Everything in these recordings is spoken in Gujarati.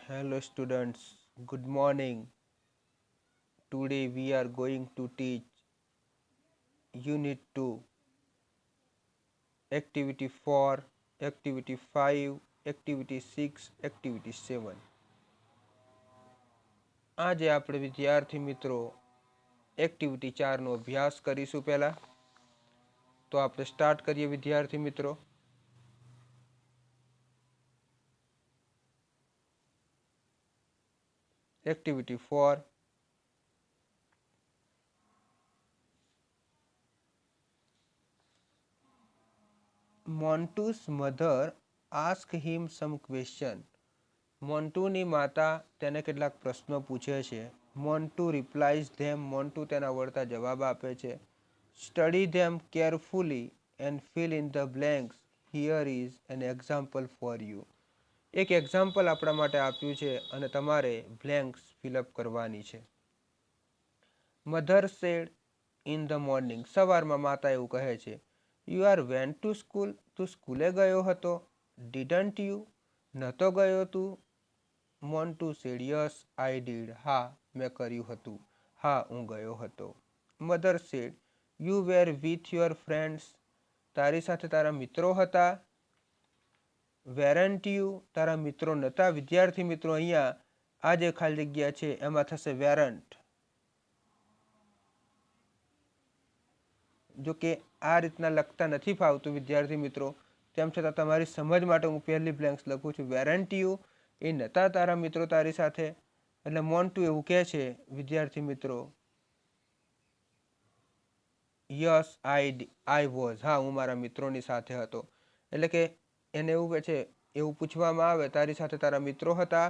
Hello students, good morning. Today we are going to teach Unit 2, Activity 4, Activity 5, Activity 6, Activity 7. આજે આપણે વિદ્યાર્થી મિત્રો એક્ટિવિટી 4નો અભ્યાસ કરીશું. પહેલા તો આપણે સ્ટાર્ટ કરીએ વિદ્યાર્થી મિત્રો. Activity 4. Montu's mother asked him some question. મોન્ટુની માતા તેને કેટલાક પ્રશ્નો પૂછે છે. મોન્ટુ રિપ્લાઇઝ ધેમ. મોન્ટુ તેના વળતા જવાબ આપે છે. Study them carefully and fill in the blanks. Here is an example for you. એક એક્ઝામ્પલ આપણા માટે આપ્યું છે અને તમારે બ્લેન્ક્સ ફિલઅપ કરવાની છે. Mother said in the morning. સવારમાં માતા એવું કહે છે. You are went to school. તું સ્કૂલે ગયો હતો. Didn't you. નહોતો ગયો તું. Montu said yes I did. હા મેં કર્યું હતું. હા હું ગયો હતો. Mother said you were with your friends. તારી સાથે તારા મિત્રો હતા. Weren't you. તારા મિત્રો નહોતા. વિદ્યાર્થી મિત્રો અહીંયા આ જે ખાલી જગ્યા છે એમાં થશે વેરન્ટ. જો કે આ રીતના લખતા નથી ફાવતું વિદ્યાર્થી મિત્રો, તેમ છતાં તમારી સમજ માટે હું પહેલી બ્લેન્ક્સ લખું છું. વેરન્ટ યુ એ નહોતા તારા મિત્રો તારી સાથે. એટલે મોન્ટુ એવું કહે છે વિદ્યાર્થી મિત્રો યસ આઈ વોઝ. હા હું મારા મિત્રોની સાથે હતો. એટલે કે એને એવું કહે છે, એવું પૂછવામાં આવે તારી સાથે તારા મિત્રો હતા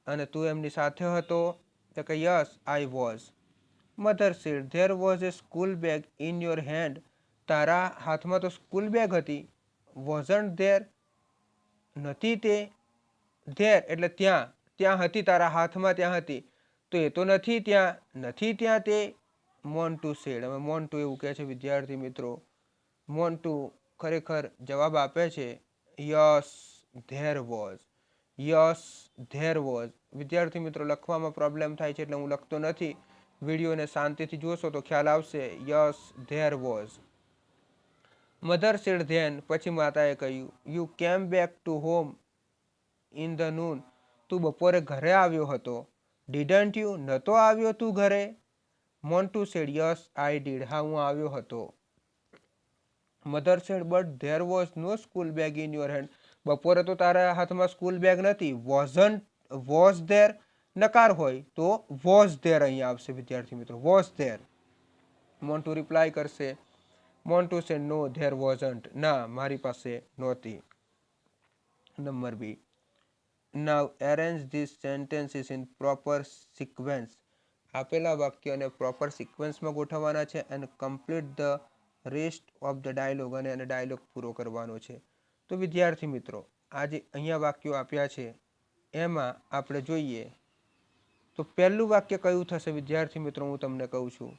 અને તું એમની સાથે હતો, તો કે yes I was. Mother sad there was A school bag in your hand. તારા હાથમાં તો સ્કૂલ બેગ હતી. Wasn't there. નથી તે. ધેર એટલે ત્યાં. ત્યાં હતી તારા હાથમાં ત્યાં હતી. તો એ તો નથી ત્યાં. નથી ત્યાં તે. મોન્ટુ સેડ. હવે મોન્ટુ એવું કહે છે વિદ્યાર્થી મિત્રો, મોન્ટુ ખરેખર જવાબ આપે છે yes there was. Yes there was. વિદ્યાર્થી મિત્રો લખવામાં પ્રોબ્લેમ થાય છે એટલે હું લખતો નથી. વિડીયોને શાંતિથી જોશો તો ખ્યાલ આવશે. Yes there was. Mother said then. પછી માતાએ કહ્યું you came back to home in the noon. તું બપોરે ઘરે આવ્યો હતો. Didn't you. નહોતો આવ્યો તું ઘરે. Montu said yes I did. હા હું આવ્યો હતો. Mother said but there was no school bag in your hand. બપોરે તો તારા હાથમાં સ્કૂલ બેગ નથી. વોઝ ધેર નકાર હોય તો વોઝ ધેર અહીંયા આવશે વિદ્યાર્થી મિત્રો. Was there. મોન્ટુ રિપ્લાય કરશે. Montu said no there wasn't. ના મારી પાસે નહોતી. Number B. Now arrange this sentences in proper sequence. આપેલા વાક્યોને પ્રોપર સિક્વન્સમાં ગોઠવવાના છે અને complete the rest of the dialogue. અને એને ડાયલોગ પૂરો કરવાનો છે. તો વિદ્યાર્થી મિત્રો આજે અહીંયા વાક્યો આપ્યા છે એમાં આપણે જોઈએ તો પહેલું વાક્ય કયું થશે વિદ્યાર્થી મિત્રો, હું તમને કહું છું.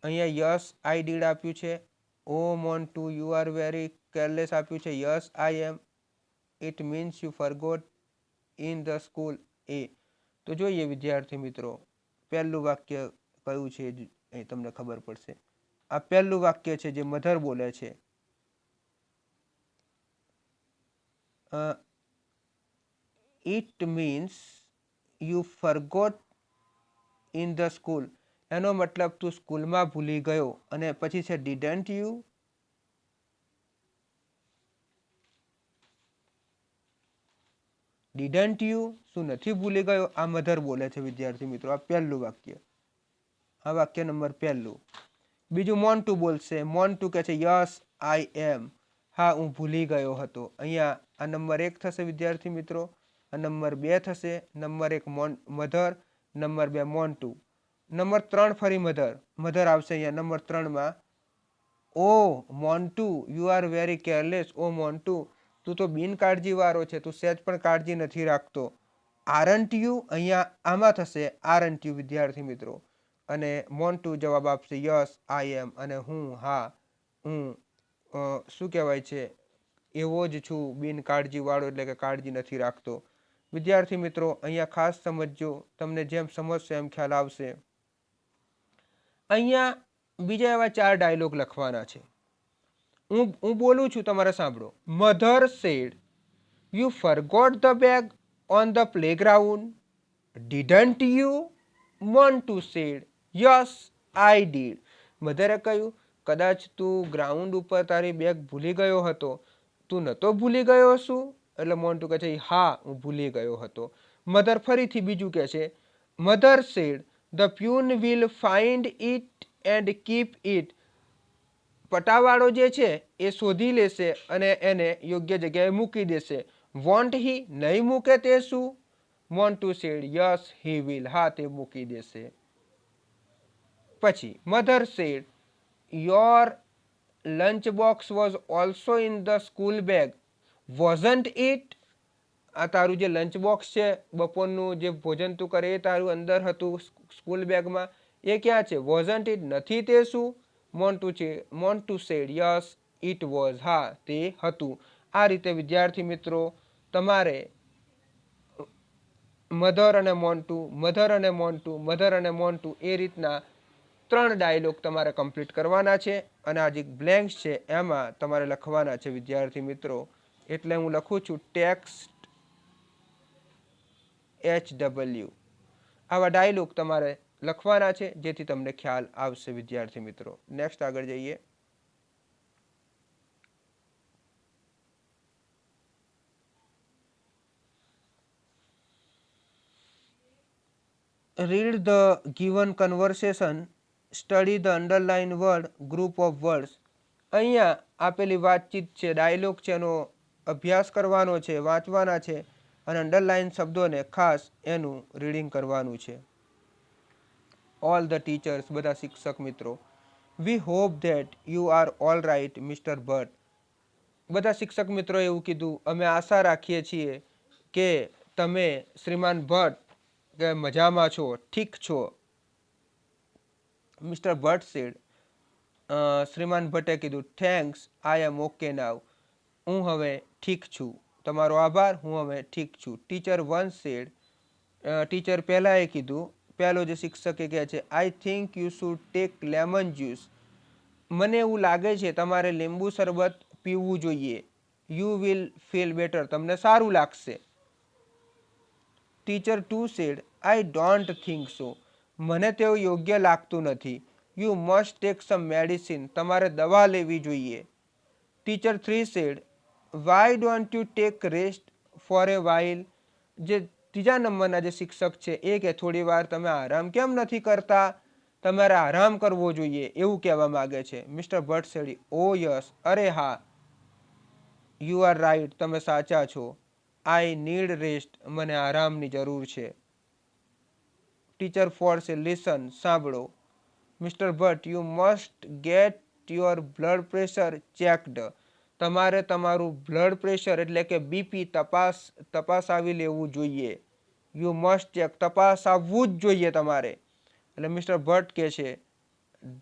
અહીંયા યસ આઈ ડીડ આપ્યું છે. Oh Montu you are very careless આપ્યું છે. Yes I am. It means you forgot in the school. એ તો જોઈએ વિદ્યાર્થી મિત્રો પહેલું વાક્ય કયું છે એ તમને ખબર પડશે. આ પહેલું વાક્ય છે જે મધર બોલે છે. It means you forgot in the school. એનો મતલબ તું સ્કૂલમાં ભૂલી ગયો. અને પછી છે ડીડન્ટ યુ. ડીડન્ટ યુ શું નથી ભૂલી ગયો. આ મધર બોલે છે વિદ્યાર્થી મિત્રો. આ પહેલું વાક્ય. આ વાક્ય નંબર પહેલું. બીજું મોન્ટુ બોલશે. મોન્ટુ કહે છે યસ આઈ એમ. હા હું ભૂલી ગયો હતો. અહીંયા આ નંબર 1 થશે વિદ્યાર્થી મિત્રો. આ નંબર 2 થશે. Number 1 mother. Number 2 Montu. Number 3 ફરી મધર આવશે અહીંયા નંબર 3માં. Oh Montu you are very careless. Oh Montu તું તો બિનકાળજી વાળો છે. તું સહેજ પણ કાળજી નથી રાખતો. આરન્ટ યુ અહીંયા આમાં થશે આરન્ટ યુ વિદ્યાર્થી મિત્રો. અને મોન્ટુ જવાબ આપશે યસ આઈ એમ. અને હું હા હું શું કહેવાય છે એવો જ છું બિનકાળજી વાળો, એટલે કે કાળજી નથી રાખતો. વિદ્યાર્થી મિત્રો અહીંયા ખાસ સમજજો, તમને જેમ સમજશો એમ ખ્યાલ આવશે. અહીંયા બીજા એવા 4 ડાયલોગ લખવાના છે. હું બોલું છું, તમારે સાંભળો. Mother said, you forgot the bag on the playground. Didn't you? Montu said, yes I did. મધરે કહ્યું, કદાચ તું ગ્રાઉન્ડ ઉપર તારી બેગ ભૂલી ગયો હતો. તું નતો ભૂલી ગયો શું? એટલે મોન્ટુ કહે છે, હા હું ભૂલી ગયો હતો. મધર ફરીથી બીજું કહે છે. Mother said, the peon will find it and keep it. પટાવાળો જે છે એ શોધી લેશે અને એને યોગ્ય જગ્યાએ મૂકી દેશે. Won't he? નહીં મૂકે તે શું? Montu said, yes he will. હા તે મૂકી દેશે. પછી mother said, your lunch box was also in the school bag, wasn't it? આ તારું જે લંચ બોક્સ છે, બપોરનું જે ભોજન તું કરે એ તારું અંદર હતું સ્કૂલ બેગમાં, એ ક્યાં છે? Wasn't it? નથી તે શું? Montu said, yes it was. હા તે હતું. આ રીતે વિદ્યાર્થી મિત્રો તમારે મધર અને મોન્ટુ, મધર અને મોન્ટુ, મધર અને મોન્ટુ એ રીતના 3 ડાયલોગ તમારે કમ્પ્લીટ કરવાના છે. અને આ જે બ્લેન્ક્સ છે એમાં તમારે લખવાના છે વિદ્યાર્થી મિત્રો. એટલે હું લખું છું ટેક્સ્ટ HW. આવા ડાયલોગ તમારે લખવાના છે જેથી તમને ખ્યાલ આવશે વિદ્યાર્થી મિત્રો. નેક્સ્ટ આગળ જઈએ. Read the given conversation, study the underlined word, group of words. અહીંયા આપેલી વાતચીત છે, ડાયલોગ છે, એનો અભ્યાસ કરવાનો છે, વાંચવાના છે અને અંડરલાઇન શબ્દોને ખાસ એનું રીડિંગ કરવાનું છે. ઓલ ધ ટીચર્સ, બધા શિક્ષક મિત્રો. We hope that you are all right mister Bhatt. બધા શિક્ષક મિત્રો એવું કીધું, અમે આશા રાખીએ છીએ કે તમે શ્રીમાન ભટ્ટ કે મજામાં છો, ઠીક છો. મિસ્ટર ભટ્ટ સેડ, શ્રીમાન ભટ્ટે કીધું, થેન્ક્સ આઈ એમ ઓકે નાવ. હું હવે ઠીક છું. તમારો આભાર, હું હવે ઠીક છું. ટીચર વન સેડ, ટીચર પહેલાંએ કીધું, પહેલો જે શિક્ષકે કહે છે, I think you should take lemon juice. મને એવું લાગે છે તમારે લીંબુ શરબત પીવું જોઈએ. યુ વિલ ફીલ બેટર, તમને સારું લાગશે. Teacher two said, I don't think so. મને તેવું યોગ્ય લાગતું નથી. You must take some medicine, તમારે દવા લેવી જોઈએ. Teacher three said, why don't you take rest for a while. જે ત્રીજા નંબરના જે શિક્ષક છે એ કે થોડી વાર તમે આરામ કેમ નથી કરતા, તમારે આરામ કરવો જોઈએ એવું કહેવા માંગે છે. Mister Bhatt said, oh yes, અરે હા, યુ આર રાઇટ, તમે સાચા છો. આઈ નીડ રેસ્ટ, મને આરામની જરૂર છે. ટીચર ફોર સે, લિસન, સાંભળો. Mister Bhatt, you must get your blood pressure checked. તમારે તમારું બ્લડ પ્રેશર એટલે કે બીપી તપાસાવી લેવું જોઈએ. યુ મસ્ટ ચેક, તપાસાવવું જ જોઈએ તમારે. એટલે મિસ્ટર ભટ્ટ કહે છે,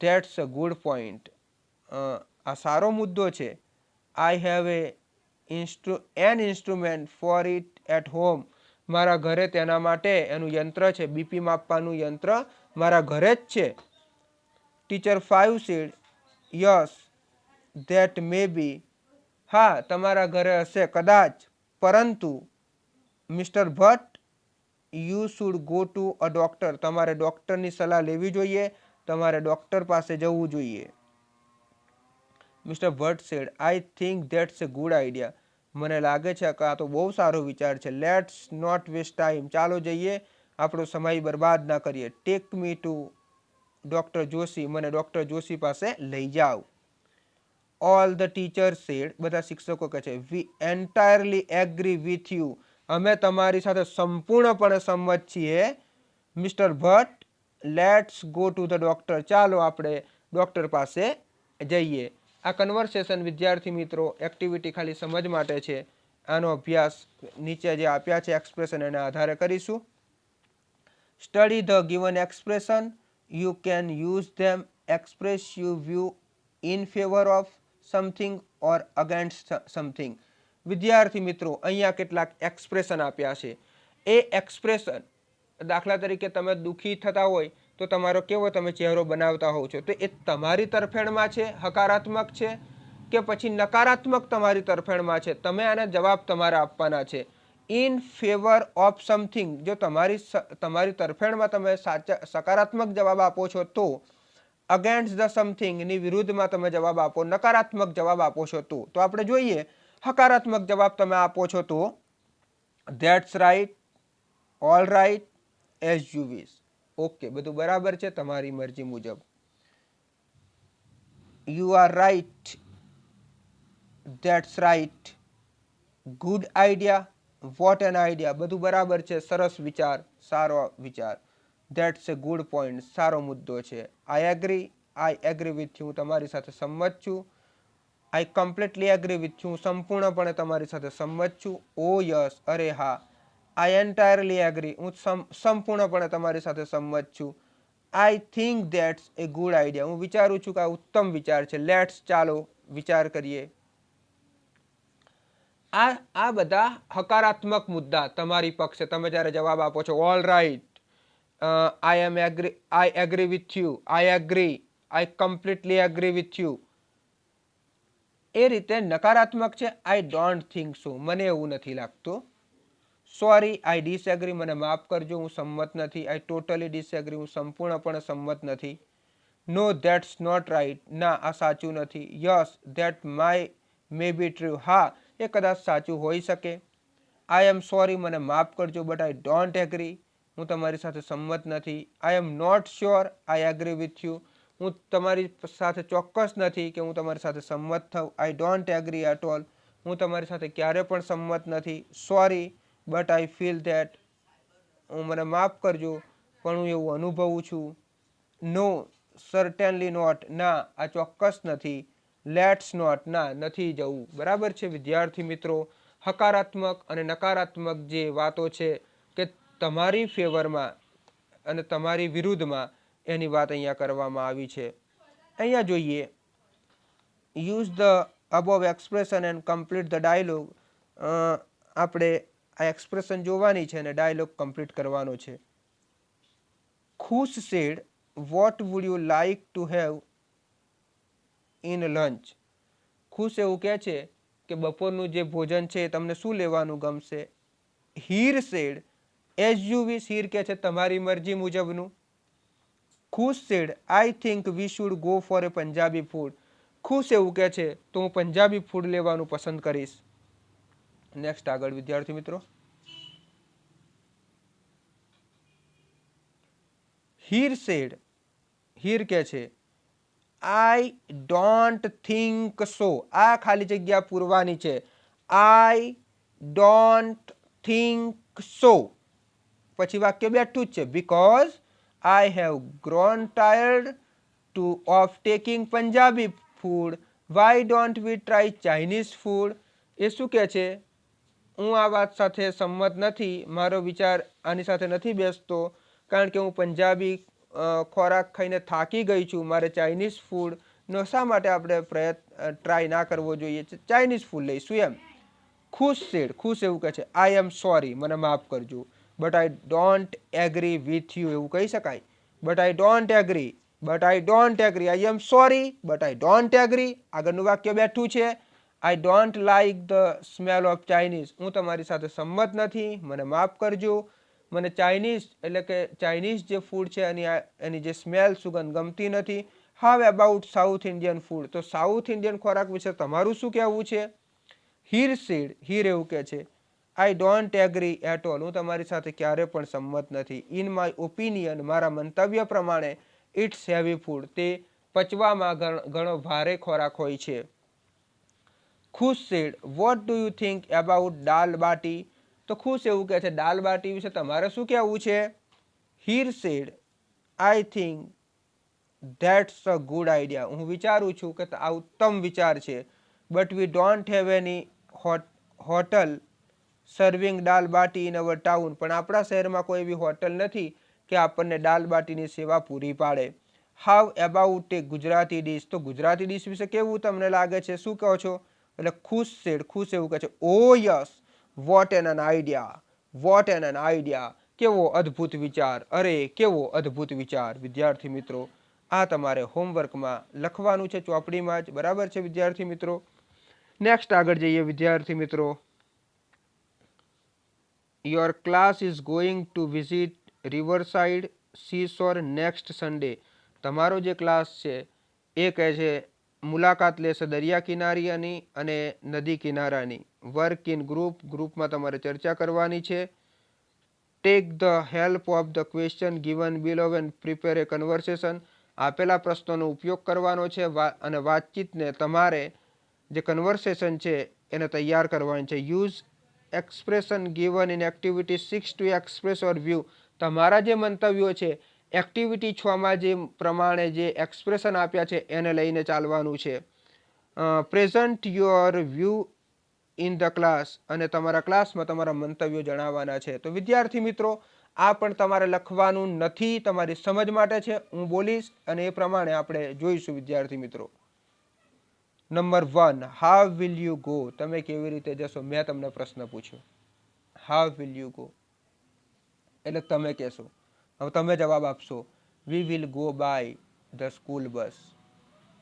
ધેટ્સ અ ગુડ પોઈન્ટ, આ સારો મુદ્દો છે. I have an instrument for it at home. મારા ઘરે તેના માટે એનું યંત્ર છે, બીપી માપવાનું યંત્ર મારા ઘરે જ છે. Teacher five said, yes that may be. હા તમારા ઘરે હશે કદાચ, પરંતુ mister Bhatt, you should go to a doctor, તમારે ડોક્ટરની સલાહ લેવી જોઈએ, તમારે ડોક્ટર પાસે જવું જોઈએ. Mister Bhatt said, I think that's a good idea. મને લાગે છે કે આ તો બહુ સારો વિચાર છે. લેટ્સ નોટ વેસ્ટ ટાઈમ, ચાલો જઈએ, આપણો સમય બરબાદ ના કરીએ. Tech me to doctor Joshi, મને ડૉક્ટર જોશી પાસે લઈ જાઓ. ઓલ ધ ટીચર્સ સેડ, બધા શિક્ષકો કહે છે, વી એન્ટાયરલી એગ્રી વિથ યુ, અમે તમારી સાથે સંપૂર્ણપણે સંમત છીએ. Mister Bhatt, let's go to the doctor, ચાલો આપણે ડૉક્ટર પાસે જઈએ. આ કન્વર્સેશન વિદ્યાર્થી મિત્રો એક્ટિવિટી ખાલી સમજ માટે છે. આનો અભ્યાસ નીચે જે આપ્યા છે એક્સપ્રેશન એના આધારે કરીશું. Study the given expression, you can use them, express you view in favour of something or against something. વિદ્યાર્થી મિત્રો અહીંયા કેટલાક એક્સપ્રેશન આપ્યા છે. એ એક્સપ્રેશન, દાખલા તરીકે તમે દુઃખી થતા હોય તો તમારો કેવો તમે ચહેરો બનાવતા હોવ છો, તો એ તમારી તરફેણમાં છે, હકારાત્મક છે કે પછી નકારાત્મક તમારી તરફેણમાં છે, તમે આના જવાબ તમારે આપવાના છે. ઇન ફેવર ઓફ સમથિંગ, જો તમારી તરફેણમાં તમે સકારાત્મક જવાબ આપો છો તો અગેન્સ્ટ ધ સમથિંગ ની વિરુદ્ધમાં તમે જવાબ આપો, નકારાત્મક જવાબ આપો છો તો આપણે જોઈએ હકારાત્મક જવાબ તમે આપો છો તો that's right, all right, as you wish. Okay, બધું બરાબર છે તમારી મરજી મુજબ. You are right, that's right, good idea, what an idea, બધું બરાબર છે, સરસ વિચાર, સારો વિચાર. ધેટ્સ એ ગુડ પોઈન્ટ, સારો મુદ્દો છે. આઈ એગ્રી વિથ યુ, હું તમારી સાથે સંમત છું. આઈ કમ્પ્લીટલી એગ્રી વિથ યુ, હું સંપૂર્ણપણે તમારી સાથે સંમત છું. ઓ યસ, અરે હા. આઈ એન્ટાયરલી એગ્રી, હું સંપૂર્ણપણે તમારી સાથે સંમત છું. આઈ think that's a good idea, હું વિચારું છું કે આ ઉત્તમ વિચાર છે. લેટ્સ, ચાલો વિચાર કરીએ. આ બધા હકારાત્મક મુદ્દા તમારી પક્ષે તમે જ્યારે જવાબ આપો છો. All right, I agree with you, I agree, I completely agree with you. એ રીતે નકારાત્મક છે આઈ ડોન્ટ થિંક સો, મને એવું નથી લાગતું. સોરી, આઈ ડિસએગ્રી, મને માફ કરજો, હું સંમત નથી. આઈ ટોટલી ડિસએગ્રી, હું સંપૂર્ણપણે સંમત નથી. નો, ધેટ્સ નોટ રાઈટ, ના આ સાચું નથી. Yes, that may be true, હા એ કદાચ સાચું હોઈ શકે. આઈ એમ સોરી, મને માફ કરજો, બટ આઈ ડોન્ટ એગ્રી, હું તમારી સાથે સંમત નથી. I am not sure, I agree with you, હું તમારી સાથે ચોક્કસ નથી કે હું તમારી સાથે સંમત થઉં. I don't agree at all, હું તમારી સાથે ક્યારે પણ સંમત નથી. Sorry, but I feel that, મને માફ કરજો પણ હું એવું અનુભવું છું. નો, સર્ટેનલી નોટ, ના આ ચોક્કસ નથી. લેટ્સ નોટ, ના નથી જવું. બરાબર છે વિદ્યાર્થી મિત્રો, હકારાત્મક અને નકારાત્મક જે વાતો છે કે તમારી ફેવરમાં અને તમારી વિરુદ્ધમાં, એની વાત અહીંયા કરવામાં આવી છે. અહીંયા જોઈએ, use the above expression and complete the dialogue. આપણે આ એક્સપ્રેશન જોવાની છે અને ડાયલોગ કમ્પ્લીટ કરવાનો છે. Khush said, what would you like to have in lunch. Khush એવું કહે છે કે બપોરનું જે ભોજન છે તમને શું લેવાનું ગમશે. Heer said, as you wish, Heer કહે છે તમારી મરજી મુજબનું. Khush said, I think we should go for a Punjabi food. Khush એવું કહે છે તો હું પંજાબી ફૂડ લેવાનું પસંદ કરીશ. નેક્સ્ટ આગળ વિદ્યાર્થી મિત્રો. હીર સેડ, હીર કહે છે આઈ ડોન્ટ થિંક સો, આ ખાલી જગ્યા પૂરવાની છે. આઈ ડોન્ટ થિંક સો, પછી વાક્ય બેઠું જ છે. Because I have grown tired of taking Punjabi food, why don't we try Chinese food. એ શું કહે છે, હું આ વાત સાથે સંમત નથી, મારો વિચાર આની સાથે નથી બેસતો, કારણ કે હું પંજાબી ખોરાક ખાઈને થાકી ગઈ છું. મારે ચાઇનીઝ ફૂડનો શા માટે આપણે ટ્રાય ના કરવો જોઈએ, ચાઇનીઝ ફૂડ લઈશું એમ. ખુશ સેડ, ખુશ એવું કહે છે આઈ એમ સોરી, મને માફ કરજો, but I don't agree with you, એવું કહી શકાય. But I don't agree, but I don't agree, I am sorry but I don't agree. આગળનું વાક્ય બેઠું છે. I don't like the smell of Chinese, હું તમારી સાથે સંમત નથી, મને માફ કરજો, મને ચાઇનીઝ એટલે કે ચાઇનીઝ જે ફૂડ છે એની જે સ્મેલ, સુગંધ ગમતી નથી. હાવ અબાઉટ સાઉથ ઇન્ડિયન ફૂડ, તો સાઉથ ઇન્ડિયન ખોરાક વિશે તમારું શું કહેવું છે. હીર સેડ, હીર એવું કહે છે I don't agree at all, હું તમારી સાથે ક્યારે પણ સંમત નથી. ઇન માય ઓપિનિયન, મારા મંતવ્ય પ્રમાણે, ઇટ્સ હેવી ફૂડ, તે પચવામાં ઘણો ભારે ખોરાક હોય છે. Khush said, what do you think about dal bati. તો ખુશ એવું કહે છે દાલ બાટી વિશે તમારે શું કહેવું છે. Heer said, I think that's a good idea, હું વિચારું છું કે આ ઉત્તમ વિચાર છે. But we don't have any hotel serving dal baati in our town, પણ આપણા શહેરમાં કોઈ એવી હોટલ નથી કે આપણને દાલ બાટીની સેવા પૂરી પાડે. હાવ અબાઉટ એ ગુજરાતી ડીશ, તો ગુજરાતી ડીશ વિશે કેવું તમને લાગે છે, શું કહો છો. એટલે ખુશ સેડ, ખુશ એવું કહે છે ઓ yes, what an idea, what an idea, કેવો અદ્ભુત વિચાર, અરે કેવો અદ્ભુત વિચાર. વિદ્યાર્થી મિત્રો, આ તમારે હોમવર્કમાં લખવાનું છે ચોપડીમાં જ. બરાબર છે વિદ્યાર્થી મિત્રો. નેક્સ્ટ આગળ જઈએ વિદ્યાર્થી મિત્રો. Your class is going to visit રિવરસાઇડ seashore next Sunday. તમારો જે ક્લાસ છે એ કહે છે મુલાકાત લેશે દરિયા કિનારાની અને નદી કિનારાની. વર્ક ઇન ગ્રુપમાં તમારે ચર્ચા કરવાની છે. Take the help of the question given below and prepare A conversation. આપેલા પ્રશ્નોનો ઉપયોગ કરવાનો છે અને વાતચીતને તમારે જે કન્વર્સેશન છે એને તૈયાર કરવાની છે. Use expression given in activity 6 two express your view. તમારા જે મંતવ્યો છે એક્ટિવિટી 6માં જે પ્રમાણે જે એક્સપ્રેશન આપ્યા છે એને લઈને ચાલવાનું છે. Present your view in the class. અને તમારા ક્લાસમાં તમારા મંતવ્યો જણાવવાના છે. તો વિદ્યાર્થી મિત્રો, આ પણ તમારે લખવાનું નથી, તમારી સમજ માટે છે. હું બોલીશ અને એ પ્રમાણે આપણે જોઈશું વિદ્યાર્થી મિત્રો. Number 1, how will you go. તમે કેવી રીતે જશો? મેં તમને પ્રશ્ન પૂછ્યો, હાઉ વિલ યુ ગો એટલે તમે કહેશો. હવે તમે જવાબ આપશો, we will go by the school bus,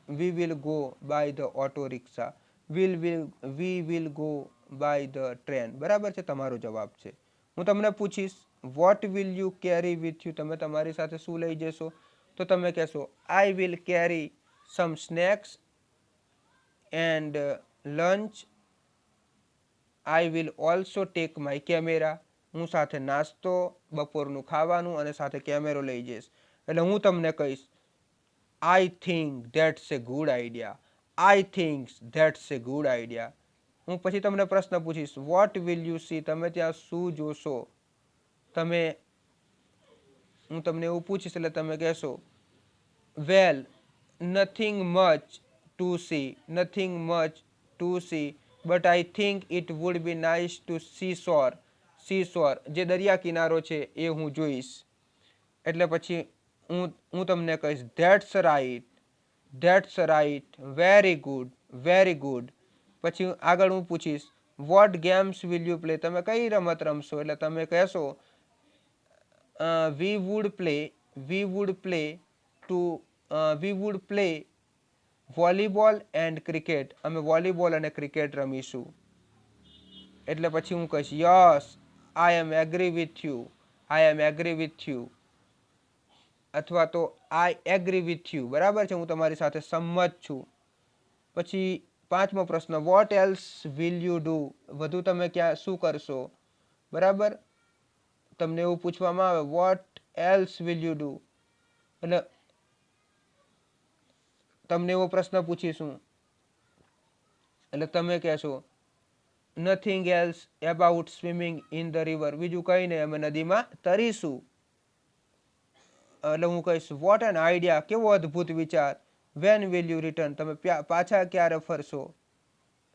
we will go by the auto rickshaw, we will go by the train. બરાબર છે, તમારો જવાબ છે. હું તમને પૂછીશ, what will you carry with you. તમે તમારી સાથે શું લઈ જશો? તો તમે કહેશો, I will carry some snacks and lunch. I will also take my camera. હું સાથે નાસ્તો, બપોરનું ખાવાનું અને સાથે કેમેરો લઈ જઈશ. એટલે હું તમને કહીશ, આઈ think that's a good idea, I think that's a good idea. હું પછી તમને પ્રશ્ન પૂછીશ, વોટ વિલ યુ સી. તમે ત્યાં શું જોશો? હું તમને એવું પૂછીશ એટલે તમે કહેશો, well nothing much to see, nothing much to see, but I think it would be nice to seashore. Seashore જે દરિયા કિનારો છે એ હું જોઈશ. એટલે પછી હું તમને કહીશ, that's right, that's right, very good, very good. પછી આગળ હું પૂછીશ, what games will you play. તમે કઈ રમત રમશો? એટલે તમે કહેશો, we would play volleyball and cricket. અમે વોલીબોલ અને ક્રિકેટ રમીશું. એટલે પછી હું કહીશ, yes I am agree with you, I am agree with you. અથવા તો આઈ એગ્રી વિથ યુ. બરાબર છે, હું તમારી સાથે સંમત છું. પછી 5મો પ્રશ્ન, vote else will you do. વધુ તમે શું કરશો? બરાબર, તમને એવું પૂછવામાં આવે, vote else will you do. એટલે તમને એવો પ્રશ્ન પૂછીશું એટલે તમે કહેશો, nothing else about swimming in the river. બીજું કંઈ નહીં, અમે નદીમાં તરીશું. એટલે હું કહીશ, વોટ એન આઈડિયા, કેવો અદ્ભુત વિચાર. When will you return. તમે પાછા ક્યારે ફરશો?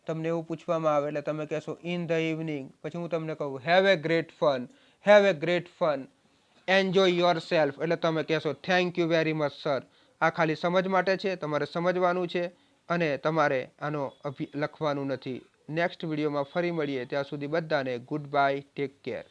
તમને એવું પૂછવામાં આવે એટલે તમે કહેશો, ઇન ધ ઇવનિંગ. પછી હું તમને કહું, have a great fun, have a great fun, enjoy your self. એટલે તમે કહેશો, thank you very much sir. આ ખાલી સમજ માટે છે, તમારે સમજવાનું છે અને તમારે આનો લખવાનું નથી. નેક્સ્ટ વિડીયોમાં ફરી મળીએ, ત્યાં સુધી બધાને ગુડ બાય, ટેક કેર.